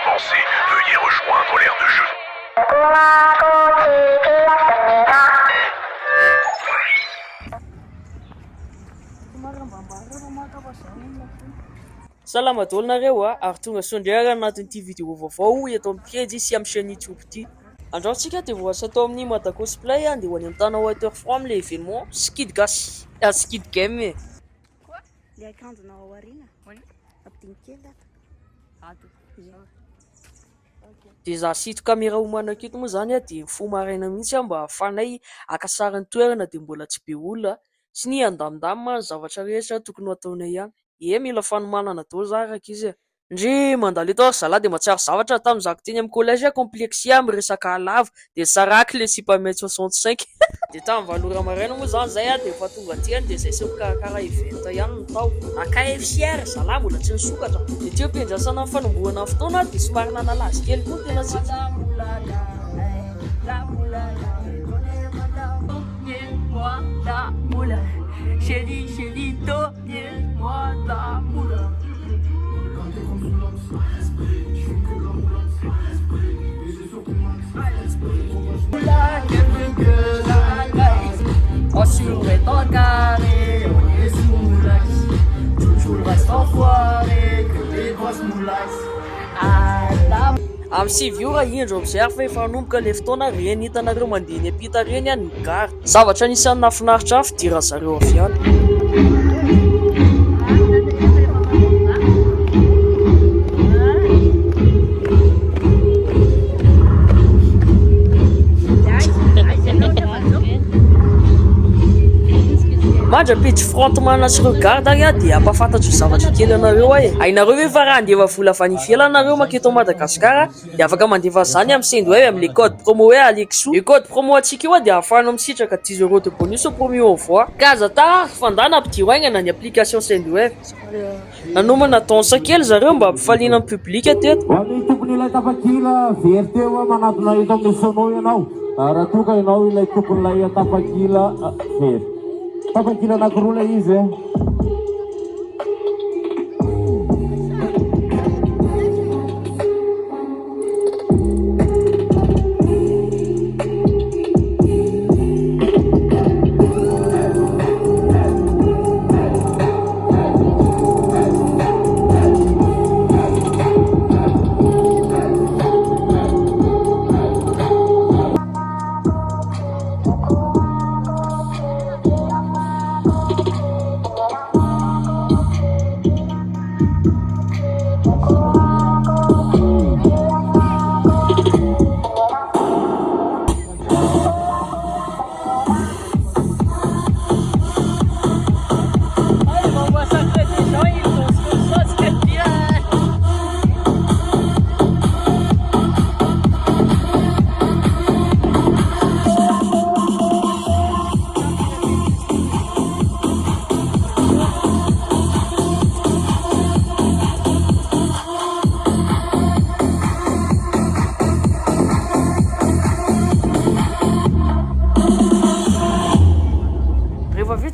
avancée. Veuillez rejoindre l'aire de jeu. Salama daolinareo ary tonga sondriara anatin'ity vidéo vaovao eto amin'ny page sy amin'ny chaîne YouTube ity. Androantsika dia voasa tao amin'ny Mada Cosplay andeha ho any amin'ny tana Waterfront amin'ilay événement Skid Gas, Skid Game. Quoi? Le akanjonao aoriana? Abdiny kely ato. Dia za sito caméra homana aketo moa zany dia fo maraina mihitsy mba ahafanay akasarany toerana dia mbola tsy be olona sy ny andamindamina zavatra rehetra tokony ataonay ihany. Mila fanomanana daholo zaraka izy. Ndry mandalo eto ary zalahy dia mahatsiaro zavatra tamin'ny zako teny amin'ny collège complexe amin'ny resaka halava dia saraky le sipamètre 65. Dia tamin'ny valora maraina moa zany zay dia efa tonga atyany dia zay sy mikarakara event ihany no tao. KFCR zalahy mbola tsy nisokatra. Dia teo ampiandrasana amin'ny fanombohana fotoana dia somary nanalazy kely koa tena sika. Chérie, chérie, donne-moi la moula. On surveille ton carré, on est sous moulasse. Toujours reste enfoiré, que des grosses moulasses. Amin'ny siviora indro observe fa efa hanomboka le fotoana reny hitanareo mandeha ny apita reny any ny gare. Zavatra anisan'ny nahafinaritra fidiran zareo avy any. Mandra-piditry frontman sy regarde dia ampahafantatro zavatra kely anareo hainareo hoe fa raha andefa vola avy any ivelany nareo maketo Madagasikara dia afaka mandefa zany amin'ny sendwave amin'ny code promo hoe Alexou. Io code promo antsika io dia ahafahana misitraka 10 € de bonus au premier envoi. Kaza tara fandana ampidio aingana ny application sendwave. Nanomana tonsa kely zareo mba ampifaliana amin'ny publika teto. Hoan'ny tompony ilay tapakila very teo manatona ito amin'ny sonao ianao. Raha toka ianao ilay tompon'ilay tapakila very. Tapakila anankiroa ilay izy.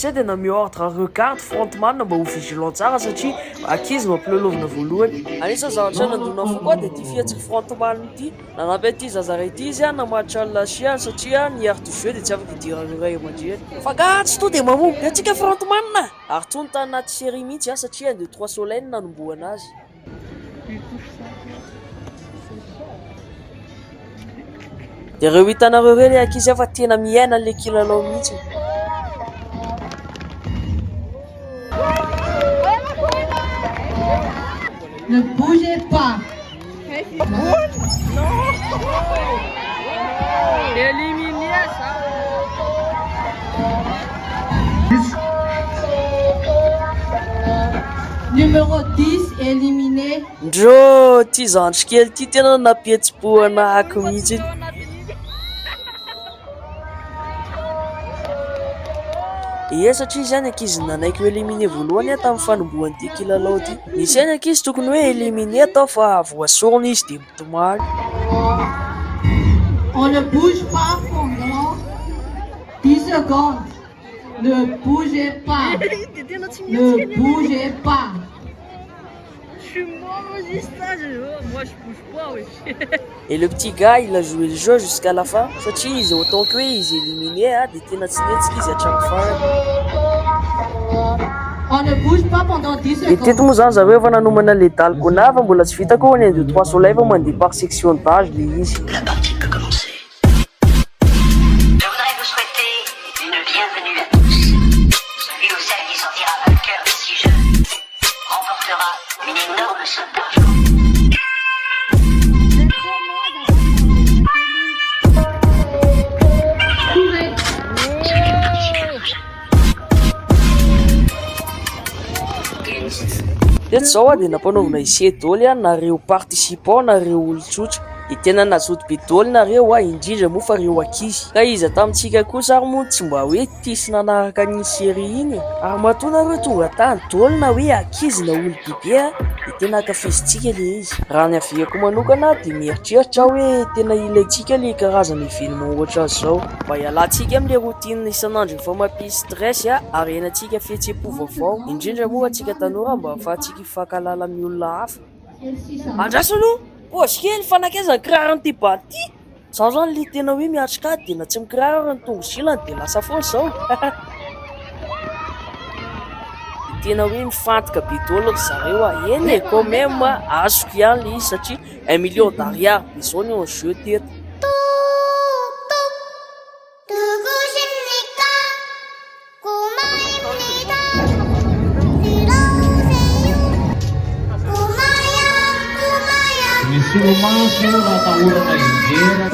Zay dia nameo ordre regarde frontman mba ho vigilant tsara satria akizy mampiloloavina voalohany. Anisany zavatra nandona fo koa dia ty fiatsika frontman ity nanampy aty zazara ity izy namatitra ny lasiany satria ny aire du jeu dia tsy afaka idirana iray aman-dreny. Fa gatsy to dia mamomboka antsika frontman ary to ny tany anaty série mihitsy satria 2-3 soleil nanombohana azy. Dia ireo hitanareo ireo ilay ankizy efa tena miaina an'ilay kilalao mihitsy. Ne bougez pas. Non. Éliminé ça. Numéro 10 éliminé. Ndrô ty zandry kely ty tena napietsi-po anahako mihitsy. Satria zany ankizy nanaiky ho éliminer voalohany tamin'ny fanombohan'ity kilalao ty. Nisy any ankizy tokony hoe éliminer atao fa voasorona izy dia mitomany. On ne bouge pas pendant 10 secondes. Ne bougez pas. Ne bougez pas. suis mort résistant, moi je bouge pas, oui. Et le petit gars, il a joué le jeu jusqu'à la fin. Satria izy autant que hoe izy éliminé dia tena tsy netsika izy hatramin'ny farany. On ne bouge pas pendant 10 De secondes. teto moa zany zareo efa nanomana le dalgona fa mbola tsy vita koa ny 1, 2, 3 soleil fa mandeha par section d'âge le izy. La partie peut commencer. Je voudrais vous souhaiter une bienvenue à tous. Celui ou celle qui sortira vainqueur de 6 jeux remportera une énorme somme d'argent. Teto zao dia nampanaovina ise dôly nareo participant nareo olon-tsotra. Dia tena nazoto be dôly nareo indrindra moa fa reo ankizy. Ka izy tamintsika kosa ary moa tsy mba hoe tisy nanaraka ny série iny. Ary matoa nareo tonga tany dôly na hoe ankizy na olo-bebe dia tena akafizintsika le izy. Raha ny aviako manokana dia mieritreritra hoe tena ilaintsika le karazana événement ohatra zao mba hialantsika amin'le routine isan'andro efa mampisy stress ary henantsika fihetsem-po vaovao indrindra moa antsika tanora mba ahafahantsika hifankalala amin'ny olona hafa. Andraso aloha posy kely fanakezana kiraro n'ity baty zaho zany le tena hoe miatrika dia na tsy mikiraro ary ny tongo silany dia lasa foana zao. Tena hoe mifantoka be dôly ry zareo eny quand même azoko ihany le izy satria 1 million d'ariary be zao ny en jeu teto. Misy romansy raha tahorana hijera.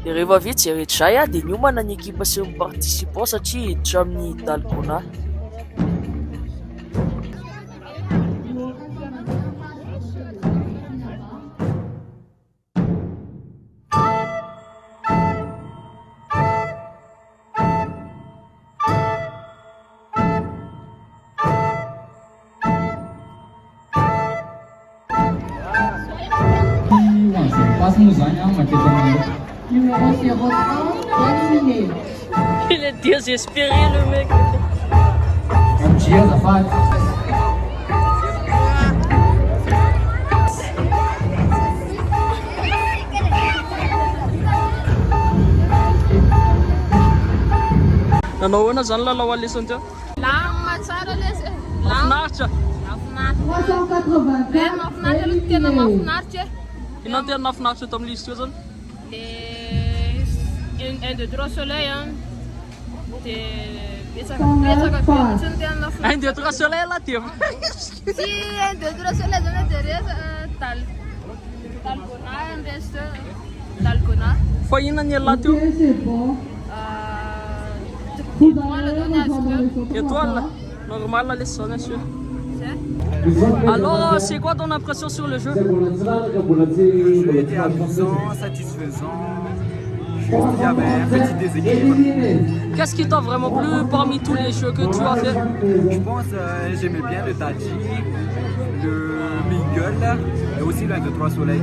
Rehefa vitsy rehetra zay dia niomana ny ekipa sy ny participant satria hiditra amin'ny dalgona. Numéro 01, éliminé. Il est désespéré le mec. Nanao ahoana zany lalao lesson teo? Lamina tsara lesy. Mahafinaritra. Mahafinaritra. Mahafinaritra tena mahafinaritra. Inona tena nahafinaritra tao amin'izy teo zany? Un, deux, trois soleil betsaka be ny tena nahafinaritra. 1, 2, 3 soleil là teo. Si 1, 2, 3 soleil zany dia reza dalgona resy dalgona. Fa inona ny ala teo? Étoile zao ny azoko eo. Étoile. Normal lesson zany sûr. Alors, c'est quoi ton impression sur le jeu? Le jeu était amusant, satisfaisant. Juste, il y avait un petit déséquilibre. Qu'est-ce qui t'a vraiment plu parmi tous les jeux que tu as fait? Je pense que j'aimais bien le Tadji, le Mingle et aussi l'un de trois soleils.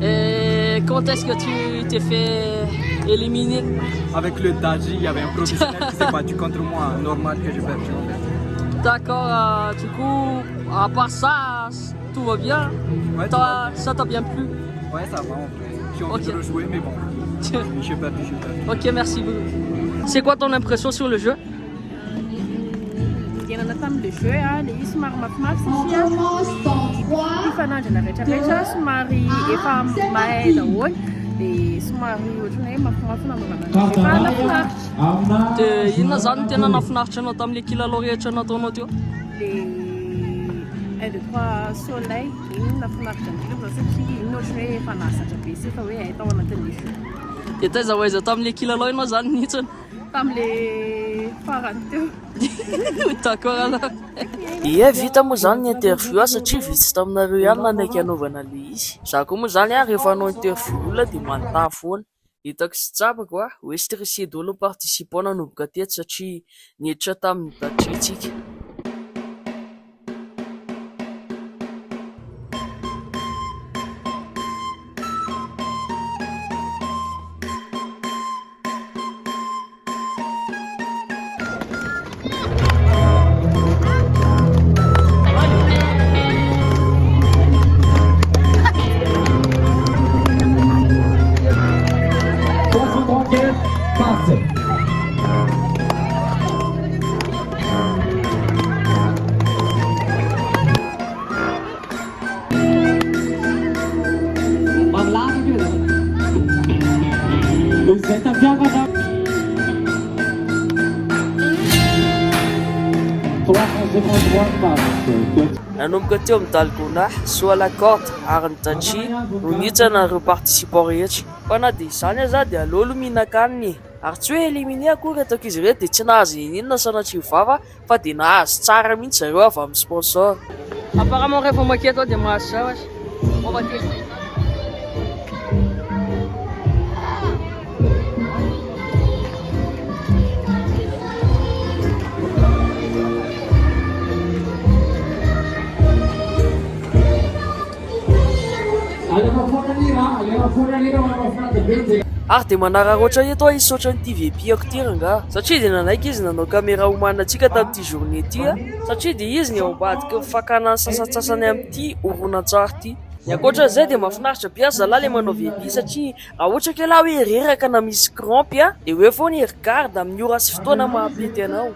Et quand est-ce que tu t'es fait éliminer? Avec le Tadji, il y avait un professionnel qui s'est battu contre moi, normal que je perde en fait. D'accord, du coup, à part ça, tout va bien? Ouais, Ça t'a bien plu? ouais, ça va en vrai. J'ai envie de rejouer, mais bon. Je suis perdu. Ok, merci beaucoup. C'est quoi ton impression sur le jeu? Diana tamile jeu le somary mafimafy ifanandrana rehetrarehetra somary efa mahay daholo dia somary ohatrany hoe mafimafy nanovana nafinaritra. Dia inona zany no tena nafinaritra anao tamin'ilay kilalao rehetra nataonao teo? Le 1 2 3 soleil iny nafinaritra indrindra satria iny ohatrany hoe efa nahazatra be sy efa hoe hay tao anatin'le jeu. Dia taiza hoaiza tamin'ilay kilalao ianao zany nitsiny? Tamin'le farany teo. D'accord alors. Ie vita moa zany ny interview satria vitsy taminareo ihany nanaiky hanaovana le izy. Za koa moa zany rehefa hanao interview olona dia manontany foana. Hitako sy tsapako hoe stressé daholo ny participant nanomboka teto satria niditra tamin'ny datritsika. Nanomboka teo amin'ny dalgona soa lakota ary ny Tadji no nitsana ireo participant rehetra. Fa na dia izany aza dia alolo mihinan-kanina ary tsy hoe éliminer akory ataoko izy ireo dia tsy nahazo inona sanatria vava fa dia nahazo tsara mihitsy zareo avy amin'ny sponsor. Apparemment rehefa maketo dia mahazo zavatra. Ary dia manararaotra eto izy ohatran'ny TVP ako ty ranga satria dia nanaiky izy nanao caméra homaninantsika tamin'ity journée ty satria dia izy ny ao ambadika fakana ny sasatsasany amin'ity horonan-tsary ty. Ny ankoatran'izay dia mahafinaritra piasa zalahy le manao VIP satria raha ohatra ke laha hoe reraka na misy crampy dia hoe foana regarde amin'ny ora sy fotoana mahampety anao.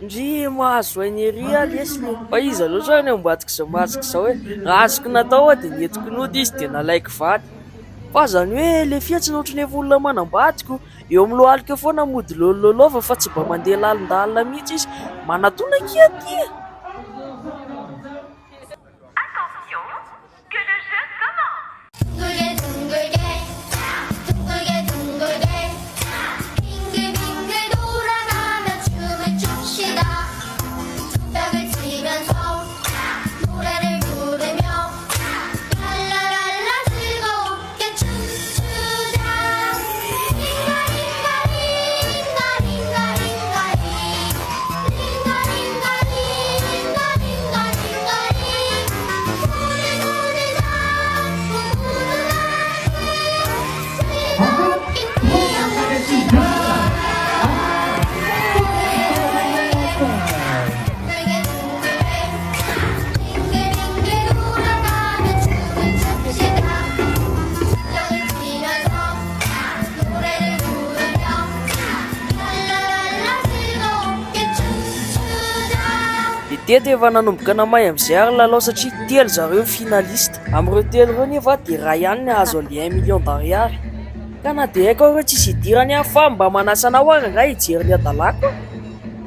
Ndry mahazo eneria lesy fa izy loatra ny ambadika izao masika izao hoe raha azoko natao dia nientiko nody izy dia nalaiko vaty. Fa zany hoe le fiatsy ohatran'ny olona manambadiko eo amin'ny lohalika foana mody lololova fa tsy mba mandeha lalindalina mihitsy izy manatona-kia aty. Teto efa nanomboka namay amin'izay ary lalao satria telo zareo finalista. Amin'ireo telo ireo nefa dia iray ihany ny azo le 1 million d'ariary. Ka na dia haiko hoe tsisy idirany fa mba manasa anao ary nga hijery ny adalako.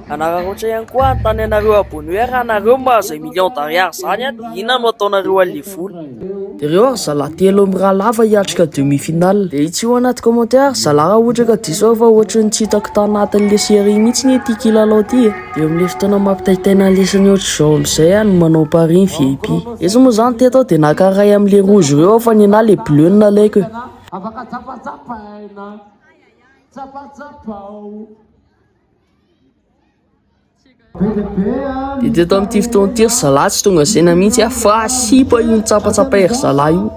Anarakoatra ihany koa antany anareo abony hoe raha anareo mba izay million d'ariary zany a dia inona no ataonareo an'ilay vola. Dia ireo ary zalahy telo amin'ny raha lava hiatrika demi-finale. Dia itsio anaty commentaire zalahy raha ohatra ka diso fa ohatra ny tsy hitako tanatin'ilay série mihitsy ny ity kilalao ity. Dia amin'ny fotoana mampitaitaina lesany ohatra izao amin'izay no manao pari ny VIP. Izy moa zany teto dia nakaray amin'ilay rouge ireo fa ny anahy ilay bleu no nalaiko. Afaka tsapatsapaina, tsapatsapao. Dia teto amin'ity fotoana ity zalahy tsy tonga saina mihitsy fa sipa io ny tsapatsapay ry zalahy io.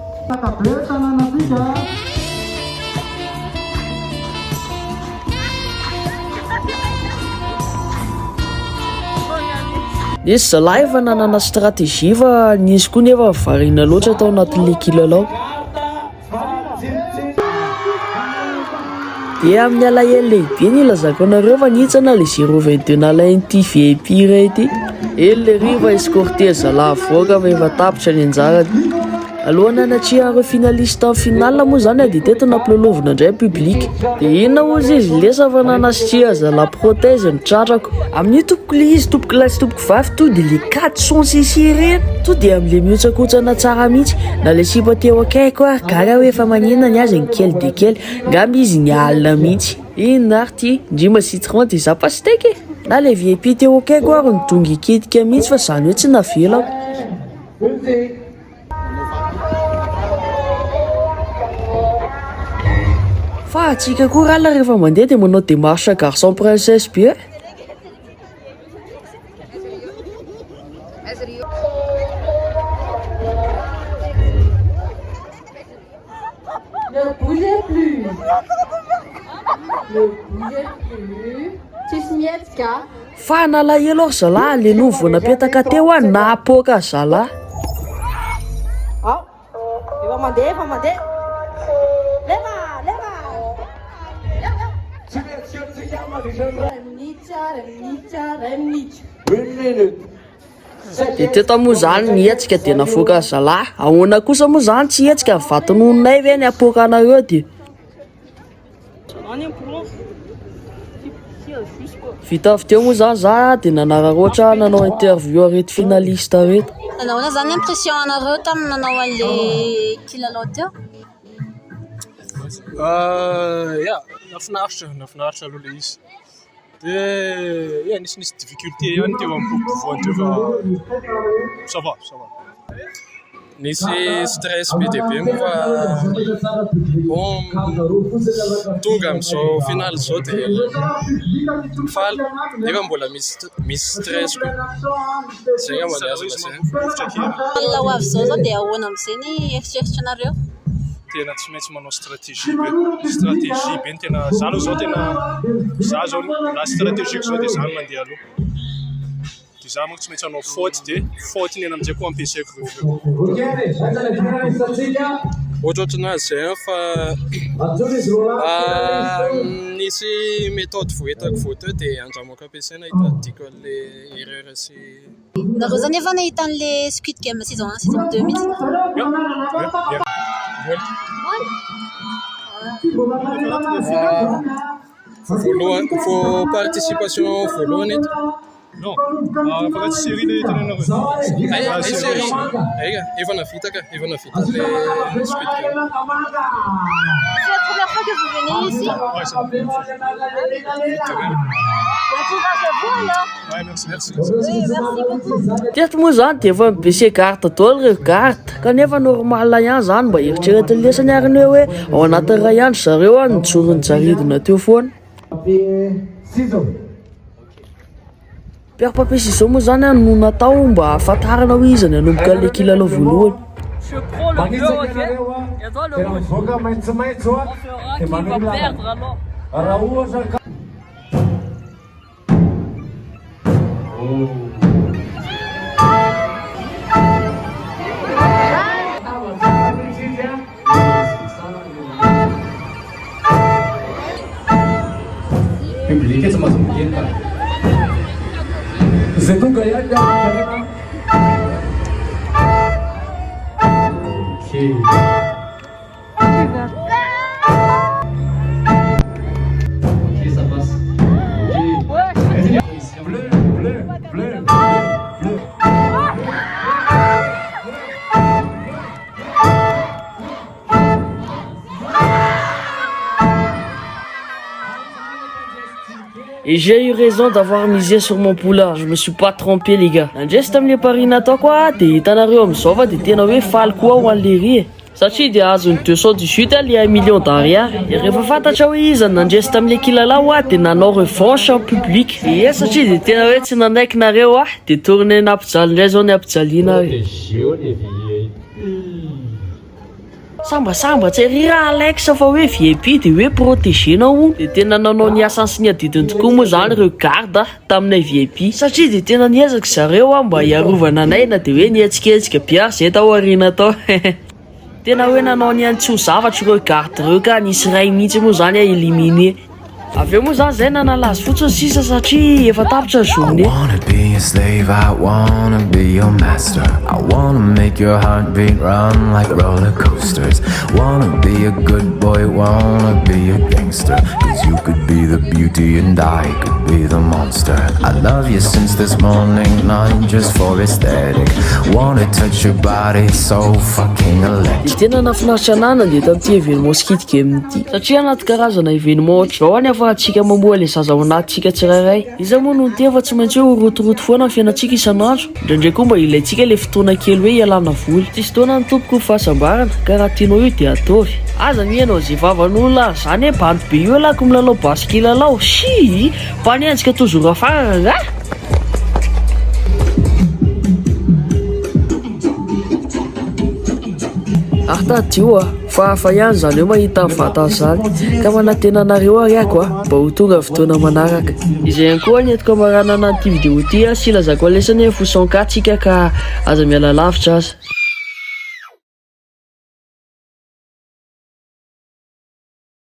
Izy zalahy efa nanana stratégie fa nisy koa nefa variana loatra tao anatin'ilay kilalao. Dia amin'ny alahelo lehibe ny ilazako anareo fa nihitsana ilay 022 nalain'ity VIP iray ity. Eny le riva escorter zalahy avoaka fa efa tapitra ny anjarany. Alohana anatria ireo finaliste amin'ny finale moa zany dia teto nampiloloavina indray public. Dia inona ozy izy lesa fa nanasitria zalahy protège ny tratrako. Amin'ny tompoko le izy tompoko lahy sy tompoko vavy to dia le 400 cc ireny to dia amin'ilay miotsakotsana tsara mihitsy. Na le sipa teo akaiko ary gara hoe efa maninona ny azy ny kely dia kely ngamba izy ny alina mihitsy. Inona ary ty ndrima citron dia za pastèque. Na le VIP teo akaiko ary nidongy iketika mihitsy fa zany hoe tsy navela. Fa atsika koa rala rehefa mandeha dia manao démarche garçon princesse be. Ne bougez plus. Ne bougez plus. Tismietka. Fa nalahelo ary zalahy le no vao napetaka teo a napoka zalahy. Efa mandeha, efa mandeha. Leva, leva. Dia teto moa zany ny hetsika dia navoaka zalahy. Ahoana kosa moa zany tsy hetsika vatonononay ve ny apoka anareo dia. Vita avy teo moa zany za dia nanararoatra nanao interview reto finaliste reto. Nahoana zany impression anareo tamin'ny nanao an'ilay kilalao teo? Nafinaritra aloha ilay izy. Dia nisy difficulté ihany teo amin'ny popovoany teo fa ça va. Nisy stress be dia be moa fa bon tonga amin'izao final zao dia faly nefa mbola misy stress koa. Zay nga manazana zay. Alina ho avy zao dia ahoana amin'izay ny eritreritranareo? Tena tsy maintsy manao stratégie be ny tena zany zao tena za zao na stratégique zao dia zany mandeha aloha. Dia za manko tsy maintsy hanao faute dia faute ny amin'izay koa ampiasaiko reveo. Ohatrohatranazy zay fa nisy méthode voentako voateo dia andramako ampiasaina hitadiako an'ilay erreur sy. Nareo zany efa nahita an'ilay Squid Game saison 1, saison 2 mihitsy? Vos participation voalohany eto? Non, fakati série le tenenareo. Série. Efa navita le Squid Game. C'est la première fois que vous venez ici? Ouais, c'est la première fois. Courage à vous alors. Ouais, merci. Oui, merci beaucoup. Teto moa zany dia efa mibese carte daholo ireo carte kanefa normal ihany zany mba eritreretin'ny lesany ariny hoe ao anatin'ny ray andro zareo a nijorony jaridina teo foana. Pierre Papier Ciseaux moa zany no natao mba ahafantarana hoe izy nanomboka an'ilay kilalao voalohany. Je prends le bleu, ok? Et toi le rouge. On fera qui va perdre alors. Public sama sembilan kan. Itu gaya jangan. Oke. Oke, sabar. Oke. Et j'ai eu raison d'avoir misé sur mon poulain. Je me suis pas trompé les gars. Nandresy tamin'le pari nataoko de hitanareo amin'izao fa de tena hoe faly koa ho an'le ry satria dia azony 218 le 1 million d'ariary. Rehefa fantatra hoe izy nandresy tamin'le kilalao de nanao revanche en public. Satria de tena hoe tsy nanaiky nareo de tourné nampijaly indray zao ny ampijaliana. Sambasamba tsy ry raha Alex fa hoe VIP de hoe protégénao de tena nanao ny asany sy ny adidiny tokoa moa zany reo garde taminay VIP satria de tena niezaka zareo mba hiarovana anay na de hoe nihetsiketsika biary zay tao aoriana tao. Tena hoe nanao ny any tsy ho zavatra reo garde reo ka nisy ray mihitsy moa zany éliminer. Aveo moa zany zay nanalazy fotsiny sisa satria efa tapitra ny journée. Be a slave, I wanna be your master. I wanna make your heartbeat run like roller coasters. Wanna be a good boy, wanna be a gangster. Cause you could be the beauty and I could be the monster. I love you since this morning, not just for aesthetic. Wanna touch your body so fucking electric. Tena nafinaritra anana de tamin'ity événement skit game ity satria anaty karazana événement ohatr'izao any afahantsika mamoa le zaza ao anatintsika tsirairay. Iza moa no teva tsy maintsy hoe rotoroto foana ny fiainantsika isan'andro. Indraindray koa mba ilaintsika le fotoana kely hoe ialana voly. Tsisy taona ny tompoko fahasambarana ka raha tianao io de ataovy. Aza mihainao zay vavan'olona zany hoe bandy be io alako milalao basket lalao si mpanenjika toujours afara nga. Artadio fa hafa ihany zany hoe mahita vatany zany ka manantena anareo ariako mba ho tonga fotoana manaraka. Izay ihany koa ny entiko amaranana an'ity vidéo ity sy lazako lesany fo 104 tsika ka aza miala lavitra aza.